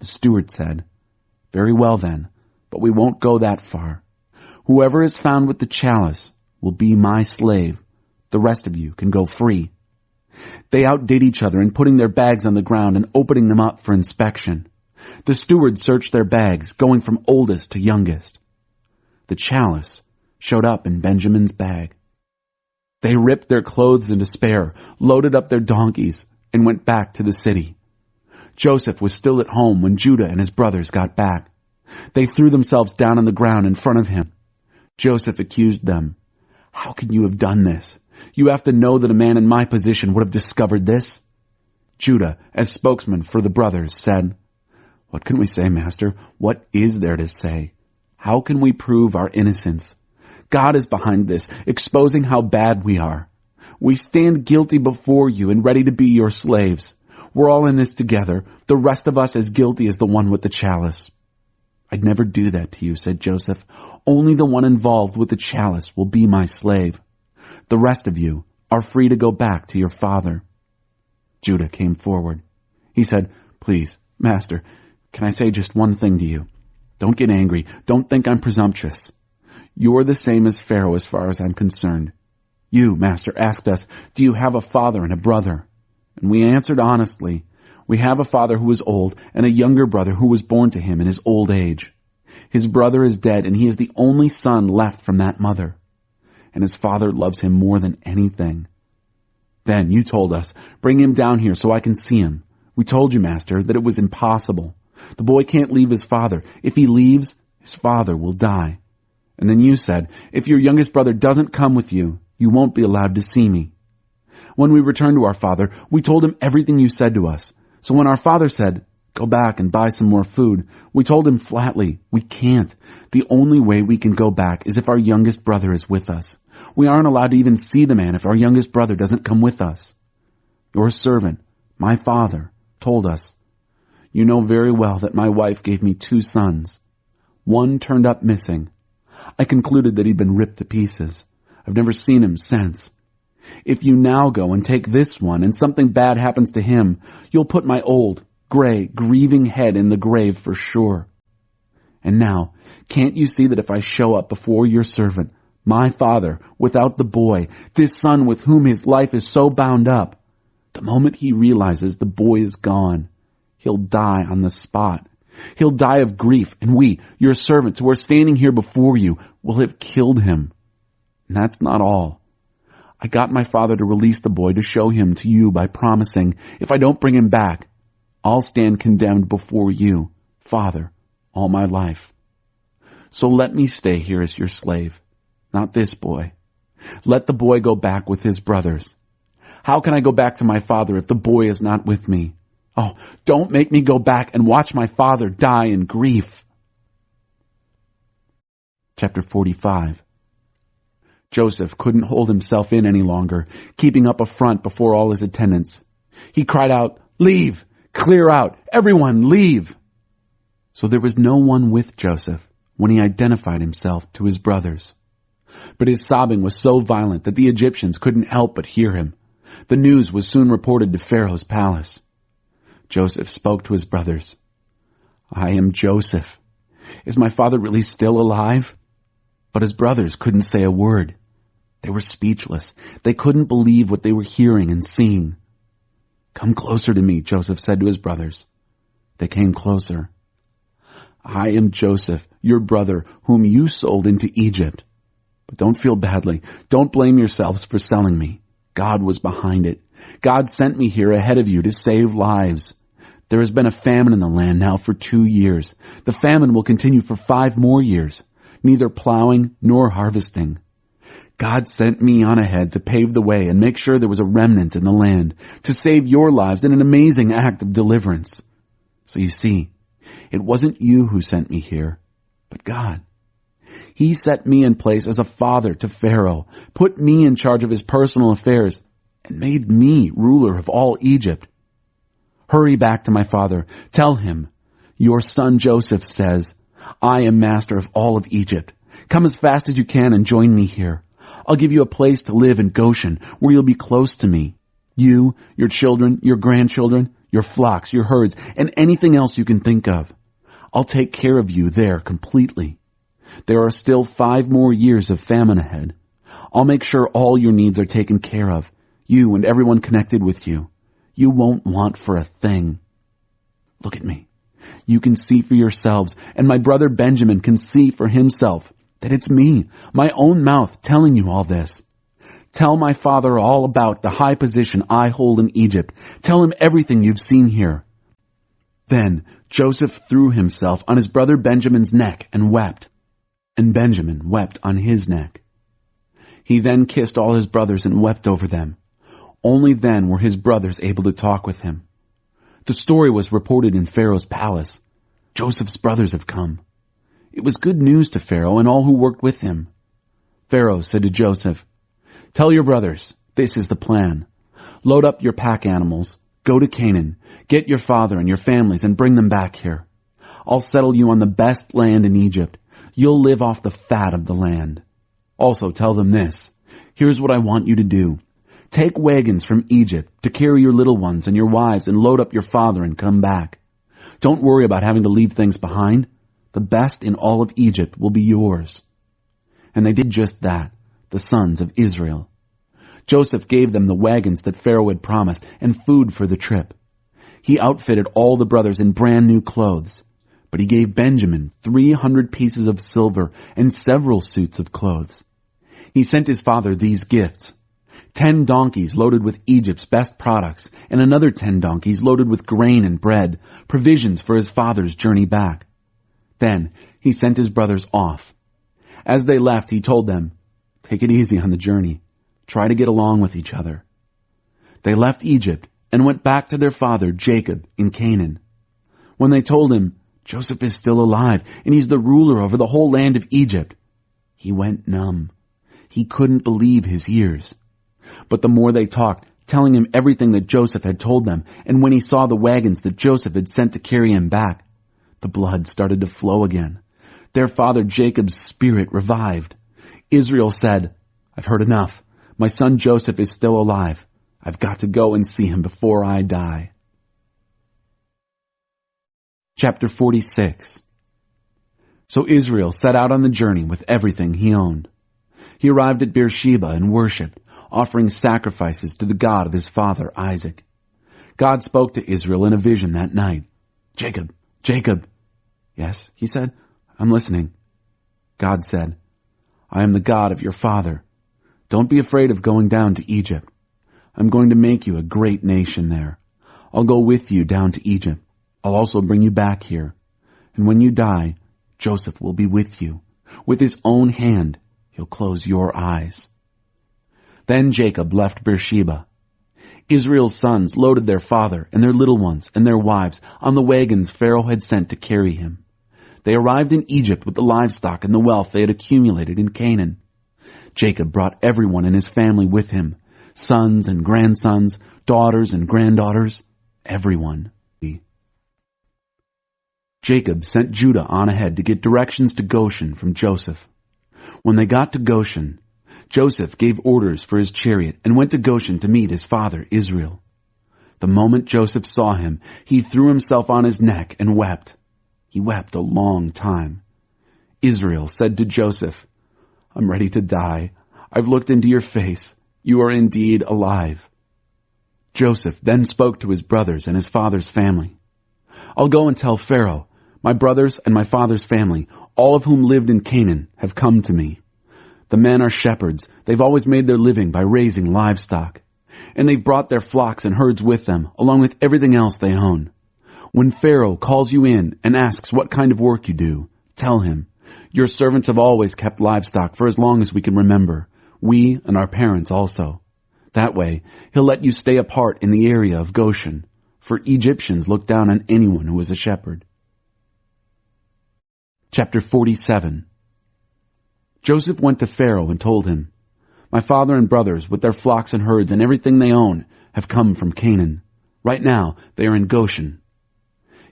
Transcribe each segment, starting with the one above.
The steward said, "Very well then, but we won't go that far. Whoever is found with the chalice will be my slave. The rest of you can go free." They outdid each other in putting their bags on the ground and opening them up for inspection. The steward searched their bags, going from oldest to youngest. The chalice showed up in Benjamin's bag. They ripped their clothes in despair, loaded up their donkeys, and went back to the city. Joseph was still at home when Judah and his brothers got back. They threw themselves down on the ground in front of him. Joseph accused them. "How can you have done this? You have to know that a man in my position would have discovered this." Judah, as spokesman for the brothers, said, "What can we say, Master? What is there to say? How can we prove our innocence? God is behind this, exposing how bad we are. We stand guilty before you and ready to be your slaves. We're all in this together, the rest of us as guilty as the one with the chalice." "I'd never do that to you," said Joseph. "Only the one involved with the chalice will be my slave. The rest of you are free to go back to your father." Judah came forward. He said, "Please, Master, can I say just one thing to you? Don't get angry. Don't think I'm presumptuous. You're the same as Pharaoh as far as I'm concerned. You, Master, asked us, 'Do you have a father and a brother?' And we answered honestly, 'We have a father who is old and a younger brother who was born to him in his old age. His brother is dead and he is the only son left from that mother. And his father loves him more than anything. Then you told us, 'Bring him down here so I can see him.' We told you, Master, that it was impossible. The boy can't leave his father. If he leaves, his father will die. And then you said, 'If your youngest brother doesn't come with you, you won't be allowed to see me.' When we returned to our father, we told him everything you said to us. So when our father said, 'Go back and buy some more food,' we told him flatly, 'We can't. The only way we can go back is if our youngest brother is with us. We aren't allowed to even see the man if our youngest brother doesn't come with us.' Your servant, my father, told us, 'You know very well that my wife gave me 2 sons. One turned up missing. I concluded that he'd been ripped to pieces. I've never seen him since. If you now go and take this one and something bad happens to him, you'll put my old, gray, grieving head in the grave for sure. And now, can't you see that if I show up before your servant, my father, without the boy, this son with whom his life is so bound up, the moment he realizes the boy is gone, he'll die on the spot. He'll die of grief, and we, your servants who are standing here before you, will have killed him. And that's not all. I got my father to release the boy to show him to you by promising, if I don't bring him back, I'll stand condemned before you, Father, all my life. So let me stay here as your slave, not this boy. Let the boy go back with his brothers. How can I go back to my father if the boy is not with me? Oh, don't make me go back and watch my father die in grief." Chapter 45. Joseph couldn't hold himself in any longer, keeping up a front before all his attendants. He cried out, "Leave! Clear out! Everyone, leave!" So there was no one with Joseph when he identified himself to his brothers. But his sobbing was so violent that the Egyptians couldn't help but hear him. The news was soon reported to Pharaoh's palace. Joseph spoke to his brothers. "I am Joseph. Is my father really still alive?" But his brothers couldn't say a word. They were speechless. They couldn't believe what they were hearing and seeing. "Come closer to me," Joseph said to his brothers. They came closer. "I am Joseph, your brother, whom you sold into Egypt. But don't feel badly. Don't blame yourselves for selling me. God was behind it. God sent me here ahead of you to save lives. There has been a famine in the land now for 2 years. The famine will continue for 5 more years, neither plowing nor harvesting. God sent me on ahead to pave the way and make sure there was a remnant in the land, to save your lives in an amazing act of deliverance. So you see, it wasn't you who sent me here, but God. He set me in place as a father to Pharaoh, put me in charge of his personal affairs, and made me ruler of all Egypt. Hurry back to my father. Tell him, your son Joseph says, I am master of all of Egypt. Come as fast as you can and join me here. I'll give you a place to live in Goshen, where you'll be close to me. You, your children, your grandchildren, your flocks, your herds, and anything else you can think of. I'll take care of you there completely. There are still 5 more years of famine ahead. I'll make sure all your needs are taken care of, you and everyone connected with you. You won't want for a thing. Look at me. You can see for yourselves, and my brother Benjamin can see for himself that it's me, my own mouth, telling you all this. Tell my father all about the high position I hold in Egypt. Tell him everything you've seen here." Then Joseph threw himself on his brother Benjamin's neck and wept, and Benjamin wept on his neck. He then kissed all his brothers and wept over them. Only then were his brothers able to talk with him. The story was reported in Pharaoh's palace. Joseph's brothers have come. It was good news to Pharaoh and all who worked with him. Pharaoh said to Joseph, "Tell your brothers, this is the plan. Load up your pack animals, go to Canaan, get your father and your families and bring them back here. I'll settle you on the best land in Egypt. You'll live off the fat of the land. Also tell them this. Here's what I want you to do. Take wagons from Egypt to carry your little ones and your wives and load up your father and come back. Don't worry about having to leave things behind. The best in all of Egypt will be yours." And they did just that, the sons of Israel. Joseph gave them the wagons that Pharaoh had promised and food for the trip. He outfitted all the brothers in brand new clothes, but he gave Benjamin 300 pieces of silver and several suits of clothes. He sent his father these gifts: 10 donkeys loaded with Egypt's best products, and another 10 donkeys loaded with grain and bread, provisions for his father's journey back. Then he sent his brothers off. As they left, he told them, "Take it easy on the journey. Try to get along with each other." They left Egypt and went back to their father Jacob in Canaan. When they told him, "Joseph is still alive, and he's the ruler over the whole land of Egypt," he went numb. He couldn't believe his ears. But the more they talked, telling him everything that Joseph had told them, and when he saw the wagons that Joseph had sent to carry him back, the blood started to flow again. Their father Jacob's spirit revived. Israel said, "I've heard enough. My son Joseph is still alive. I've got to go and see him before I die." Chapter 46. So Israel set out on the journey with everything he owned. He arrived at Beersheba and worshipped, offering sacrifices to the God of his father Isaac. God spoke to Israel in a vision that night. "Jacob, Jacob." "Yes," he said, "I'm listening." God said, "I am the God of your father. Don't be afraid of going down to Egypt. I'm going to make you a great nation there. I'll go with you down to Egypt. I'll also bring you back here. And when you die, Joseph will be with you. With his own hand, he'll close your eyes." Then Jacob left Beersheba. Israel's sons loaded their father and their little ones and their wives on the wagons Pharaoh had sent to carry him. They arrived in Egypt with the livestock and the wealth they had accumulated in Canaan. Jacob brought everyone in his family with him, sons and grandsons, daughters and granddaughters, everyone. Jacob sent Judah on ahead to get directions to Goshen from Joseph. When they got to Goshen, Joseph gave orders for his chariot and went to Goshen to meet his father Israel. The moment Joseph saw him, he threw himself on his neck and wept. He wept a long time. Israel said to Joseph, "I'm ready to die. I've looked into your face. You are indeed alive." Joseph then spoke to his brothers and his father's family. "I'll go and tell Pharaoh, my brothers and my father's family, all of whom lived in Canaan, have come to me. The men are shepherds. They've always made their living by raising livestock. And they've brought their flocks and herds with them, along with everything else they own. When Pharaoh calls you in and asks what kind of work you do, tell him, 'Your servants have always kept livestock for as long as we can remember, we and our parents also.' That way, he'll let you stay apart in the area of Goshen, for Egyptians look down on anyone who is a shepherd." Chapter 47. Joseph went to Pharaoh and told him, "My father and brothers, with their flocks and herds and everything they own, have come from Canaan. Right now, they are in Goshen."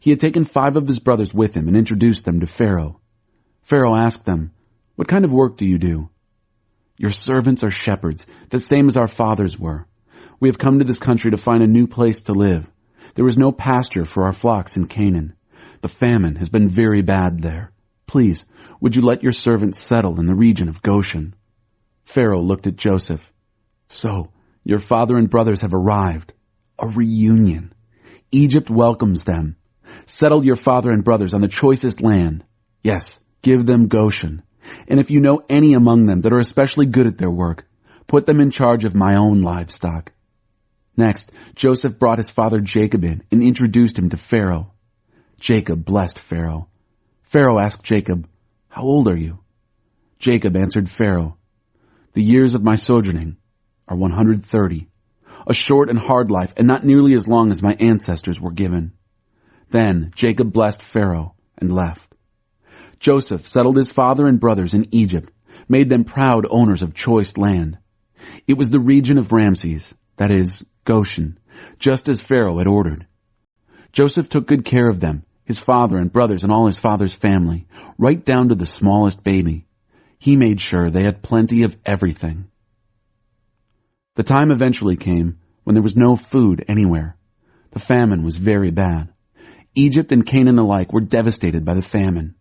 He had taken 5 of his brothers with him and introduced them to Pharaoh. Pharaoh asked them, "What kind of work do you do?" "Your servants are shepherds, the same as our fathers were. We have come to this country to find a new place to live. There is no pasture for our flocks in Canaan. The famine has been very bad there. Please, would you let your servants settle in the region of Goshen?" Pharaoh looked at Joseph. "So, your father and brothers have arrived. A reunion. Egypt welcomes them. Settle your father and brothers on the choicest land. Yes, give them Goshen. And if you know any among them that are especially good at their work, put them in charge of my own livestock." Next, Joseph brought his father Jacob in and introduced him to Pharaoh. Jacob blessed Pharaoh. Pharaoh asked Jacob, "How old are you?" Jacob answered Pharaoh, "The years of my sojourning are 130, a short and hard life, and not nearly as long as my ancestors were given." Then Jacob blessed Pharaoh and left. Joseph settled his father and brothers in Egypt, made them proud owners of choice land. It was the region of Ramses, that is, Goshen, just as Pharaoh had ordered. Joseph took good care of them, his father and brothers and all his father's family, right down to the smallest baby. He made sure they had plenty of everything. The time eventually came when there was no food anywhere. The famine was very bad. Egypt and Canaan alike were devastated by the famine.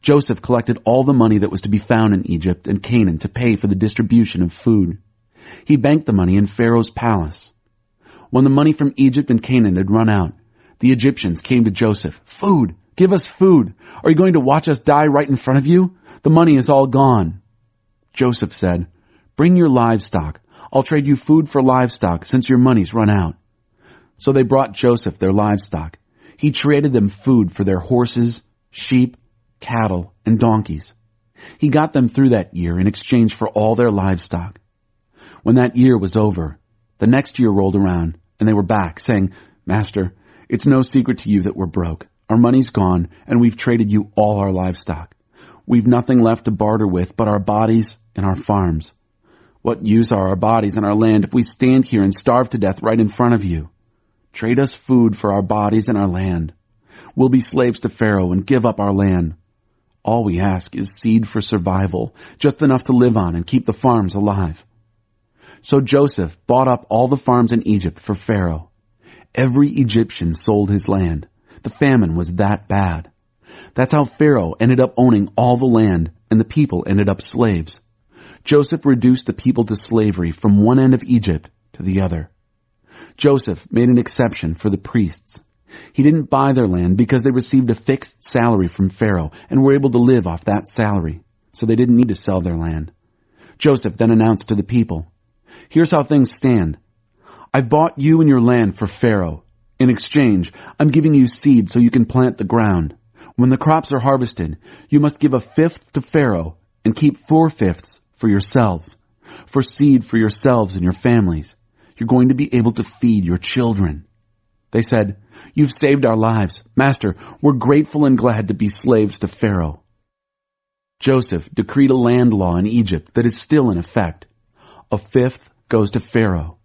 Joseph collected all the money that was to be found in Egypt and Canaan to pay for the distribution of food. He banked the money in Pharaoh's palace. When the money from Egypt and Canaan had run out, the Egyptians came to Joseph. "Food! Give us food! Are you going to watch us die right in front of you? The money is all gone." Joseph said, "Bring your livestock. I'll trade you food for livestock since your money's run out." So they brought Joseph their livestock. He traded them food for their horses, sheep, cattle, and donkeys. He got them through that year in exchange for all their livestock. When that year was over, the next year rolled around, and they were back, saying, "Master, it's no secret to you that we're broke. Our money's gone, and we've traded you all our livestock. We've nothing left to barter with but our bodies and our farms. What use are our bodies and our land if we stand here and starve to death right in front of you? Trade us food for our bodies and our land. We'll be slaves to Pharaoh and give up our land. All we ask is seed for survival, just enough to live on and keep the farms alive." So Joseph bought up all the farms in Egypt for Pharaoh. Every Egyptian sold his land. The famine was that bad. That's how Pharaoh ended up owning all the land, and the people ended up slaves. Joseph reduced the people to slavery from one end of Egypt to the other. Joseph made an exception for the priests. He didn't buy their land because they received a fixed salary from Pharaoh and were able to live off that salary, so they didn't need to sell their land. Joseph then announced to the people, "Here's how things stand. I've bought you and your land for Pharaoh. In exchange, I'm giving you seed so you can plant the ground. When the crops are harvested, you must give 1/5 to Pharaoh and keep 4/5 for yourselves. For seed for yourselves and your families. You're going to be able to feed your children." They said, "You've saved our lives. Master, we're grateful and glad to be slaves to Pharaoh." Joseph decreed a land law in Egypt that is still in effect. 1/5 goes to Pharaoh.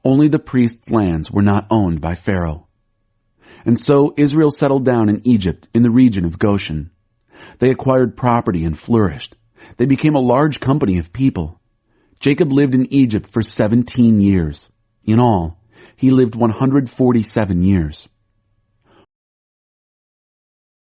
Only the priests' lands were not owned by Pharaoh. And so Israel settled down in Egypt in the region of Goshen. They acquired property and flourished. They became a large company of people. Jacob lived in Egypt for 17 years. In all, he lived 147 years.